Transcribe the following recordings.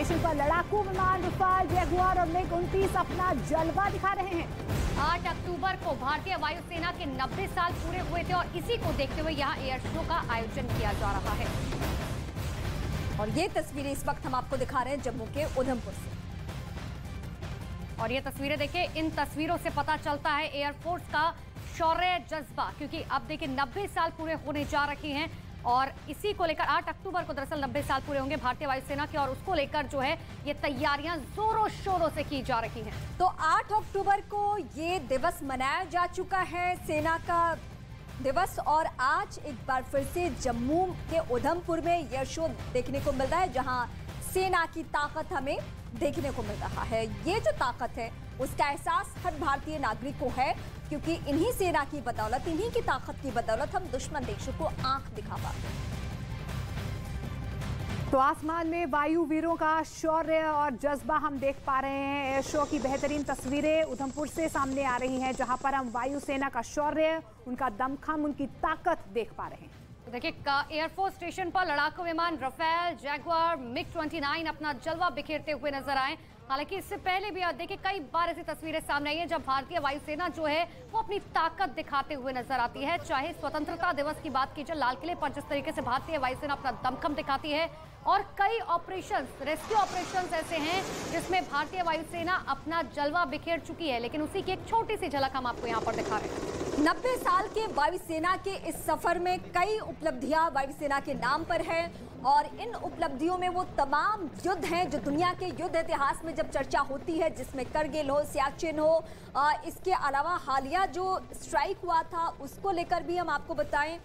Station पर लड़ाकू विमान रफाल, जैगुआर और MiG-29 अपना जलवा दिखा रहे हैं। 8 अक्टूबर को भारतीय वायुसेना के 90 साल पूरे हुए थे और इसी को देखते हुए यहाँ एयर शो का आयोजन किया जा रहा है। और ये तस्वीरें इस वक्त हम आपको दिखा रहे हैं जम्मू के उधमपुर से। और ये तस्वीरें देखिए, इन तस्वीरों से पता चलता है एयरफोर्स का शौर्य जज्बा, क्योंकि अब देखिए 90 साल पूरे होने जा रहे हैं और इसी को लेकर 8 अक्टूबर को दरअसल 90 साल पूरे होंगे भारतीय वायुसेना के और उसको लेकर जो है ये तैयारियां जोरों शोरों से की जा रही हैं। तो 8 अक्टूबर को ये दिवस मनाया जा चुका है, सेना का दिवस, और आज एक बार फिर से जम्मू के उधमपुर में एयर शो देखने को मिल रहा है, जहां सेना की ताकत हमें देखने को मिल रहा है। ये जो ताकत है उसका एहसास हर भारतीय नागरिक को है, क्योंकि इन्हीं सेना की बदौलत, इन्हीं की ताकत की बदौलत हम दुश्मन देशों को आंख दिखा पाते हैं। तो आसमान में वायु वीरों का शौर्य और जज्बा हम देख पा रहे हैं। एयर शो की बेहतरीन तस्वीरें उधमपुर से सामने आ रही हैं, जहां पर हम वायुसेना का शौर्य, उनका दमखम, उनकी ताकत देख पा रहे हैं। तो देखिए, एयरफोर्स स्टेशन पर लड़ाकू विमान रफेल, जैगुआर, MiG-29 अपना जलवा बिखेरते हुए नजर आए। हालांकि इससे पहले भी देखिए कई बार ऐसी तस्वीरें सामने आई है जब भारतीय वायुसेना जो है वो अपनी ताकत दिखाते हुए नजर आती है। चाहे स्वतंत्रता दिवस की बात की जाए, लाल किले पर जिस तरीके से भारतीय वायुसेना अपना दमखम दिखाती है, और कई ऑपरेशंस, रेस्क्यू ऑपरेशंस ऐसे हैं जिसमें भारतीय वायुसेना अपना जलवा बिखेर चुकी है, लेकिन उसी की एक छोटी सी झलक हम आपको यहाँ पर दिखा रहे हैं। 90 साल के वायुसेना के इस सफर में कई उपलब्धियां वायुसेना के नाम पर है, और इन उपलब्धियों में वो तमाम युद्ध हैं जो दुनिया के युद्ध इतिहास में जब चर्चा होती है, जिसमें करगिल हो, सियाचिन हो, इसके अलावा हालिया जो स्ट्राइक हुआ था उसको लेकर भी हम आपको बताएं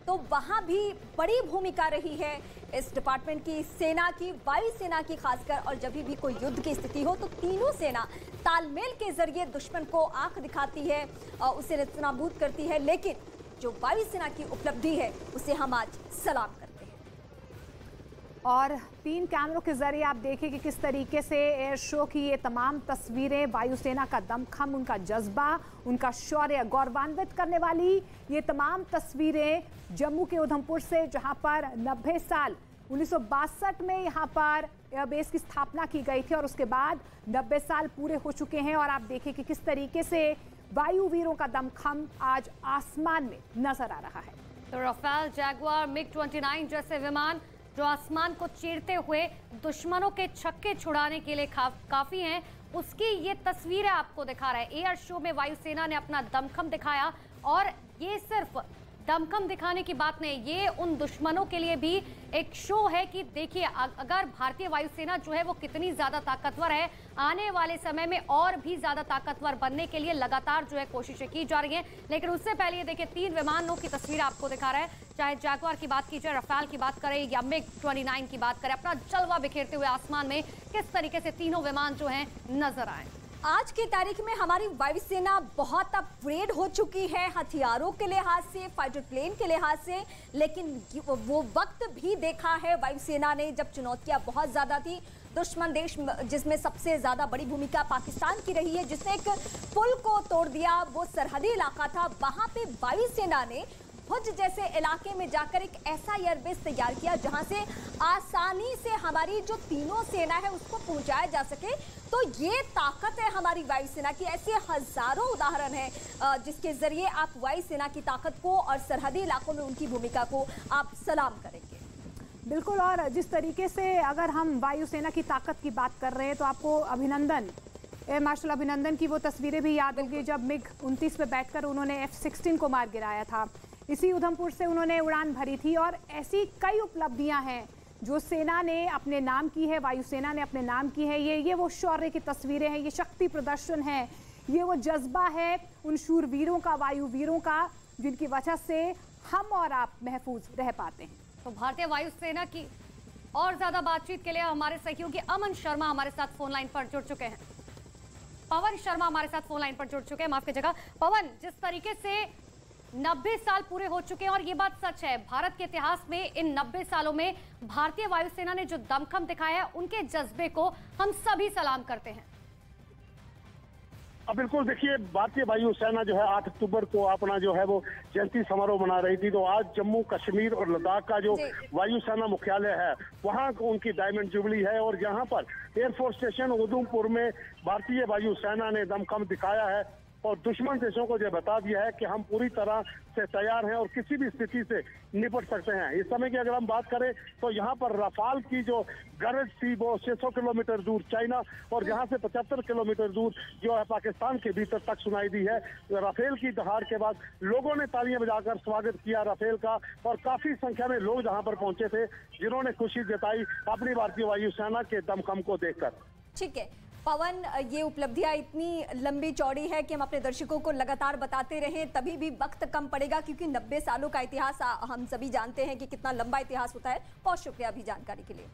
तो वहां भी बड़ी भूमिका रही है इस डिपार्टमेंट की, सेना की, वायुसेना की खासकर। और जब भी कोई युद्ध की स्थिति हो तो तीनों सेना तालमेल के जरिए दुश्मन को आंख दिखाती है, उसे नेस्तनाबूद करती है। लेकिन जो वायुसेना की उपलब्धि है उसे हम आज सलाम करते हैं। और 3 कैमरों के जरिए आप देखें कि किस तरीके से एयर शो की ये तमाम तस्वीरें वायुसेना का दमखम, उनका जज्बा, उनका शौर्य गौरवान्वित करने वाली ये तमाम तस्वीरें जम्मू के उधमपुर से, जहां पर 90 साल 1962 में यहाँ पर एयरबेस की स्थापना की गई थी और उसके बाद 90 साल पूरे हो चुके हैं। और आप देखें कि किस तरीके से वायु वीरों का दमखम आज आसमान में नजर आ रहा है। तो रफेल, जैगुआर, MiG-29 जैसे विमान जो आसमान को चीरते हुए दुश्मनों के छक्के छुड़ाने के लिए काफी हैं, उसकी ये तस्वीरें आपको दिखा रहा है। एयर शो में वायुसेना ने अपना दमखम दिखाया, और ये सिर्फ दमखम दिखाने की बात नहीं, ये उन दुश्मनों के लिए भी एक शो है कि देखिए अगर भारतीय वायुसेना जो है वो कितनी ज्यादा ताकतवर है। आने वाले समय में और भी ज्यादा ताकतवर बनने के लिए लगातार जो है कोशिशें की जा रही हैं। लेकिन उससे पहले ये देखिए 3 विमानों की तस्वीर आपको दिखा रहा है, चाहे जैगुआर की बात की जाए, रफेल की बात करें या MiG-29 की बात करें, अपना जलवा बिखेरते हुए आसमान में किस तरीके से तीनों विमान जो है नजर आए। आज की तारीख में हमारी वायुसेना बहुत अपग्रेड हो चुकी है, हथियारों के लिहाज से, फाइटर प्लेन के लिहाज से। लेकिन वो वक्त भी देखा है वायुसेना ने जब चुनौतियां बहुत ज्यादा थी। दुश्मन देश जिसमें सबसे ज्यादा बड़ी भूमिका पाकिस्तान की रही है, जिसने एक पुल को तोड़ दिया, वो सरहदी इलाका था, वहां पे वायुसेना ने भुज जैसे इलाके में जाकर एक ऐसा एयरबेस तैयार किया जहां से आसानी से हमारी जो तीनों सेना है उसको पहुंचाया जा सके। तो ये ताकत है हमारी वायुसेना की। ऐसे हजारों उदाहरण हैं जिसके जरिए आप वायुसेना की ताकत को और सरहदी इलाकों में उनकी भूमिका को आप सलाम करेंगे। बिल्कुल, और जिस तरीके से अगर हम वायुसेना की ताकत की बात कर रहे हैं तो आपको अभिनंदन, एयर मार्शल अभिनंदन की वो तस्वीरें भी याद होंगी जब MiG-29 पे बैठकर उन्होंने F-16 को मार गिराया था। इसी उधमपुर से उन्होंने उड़ान भरी थी। और ऐसी कई उपलब्धियां हैं जो सेना ने अपने नाम की है, वायुसेना ने अपने नाम की है। ये वो शौर्य की तस्वीरें हैं, ये शक्ति प्रदर्शन है, ये वो जज्बा है उन शूरवीरों का, वायु वीरों का, जिनकी वजह से हम और आप महफूज रह पाते हैं। तो भारतीय वायुसेना की और ज्यादा बातचीत के लिए हमारे सहयोगी अमन शर्मा हमारे साथ फोन लाइन पर जुड़ चुके हैं। पवन शर्मा हमारे साथ फोन लाइन पर जुड़ चुके हैं, माफ कीजिएगा। पवन, जिस तरीके से 90 साल पूरे हो चुके हैं और ये बात सच है, भारत के इतिहास में इन 90 सालों में भारतीय वायुसेना ने जो दमखम दिखाया है, उनके जज्बे को हम सभी सलाम करते हैं। अब बिल्कुल देखिए, भारतीय वायुसेना जो है 8 अक्टूबर को अपना जो है वो जयंती समारोह मना रही थी। तो आज जम्मू कश्मीर और लद्दाख का जो वायुसेना मुख्यालय है वहाँ उनकी डायमंड जुबली है, और यहाँ पर एयरफोर्स स्टेशन उधमपुर में भारतीय वायुसेना ने दमखम दिखाया है और दुश्मन देशों को यह बता दिया है कि हम पूरी तरह से तैयार हैं और किसी भी स्थिति से निपट सकते हैं। इस समय की अगर हम बात करें तो यहाँ पर रफाल की जो गरज थी वो 600 किलोमीटर दूर चाइना और यहाँ से 75 किलोमीटर दूर जो है पाकिस्तान के भीतर तक सुनाई दी है। राफेल की दहाड़ के बाद लोगों ने तालियां बजाकर स्वागत किया राफेल का, और काफी संख्या में लोग जहाँ पर पहुंचे थे जिन्होंने खुशी जताई अपनी भारतीय वायुसेना के दमखम को देखकर। ठीक है पवन, ये उपलब्धियां इतनी लंबी चौड़ी है कि हम अपने दर्शकों को लगातार बताते रहें तभी भी वक्त कम पड़ेगा, क्योंकि 90 सालों का इतिहास हम सभी जानते हैं कि कितना लंबा इतिहास होता है। बहुत शुक्रिया अभी जानकारी के लिए।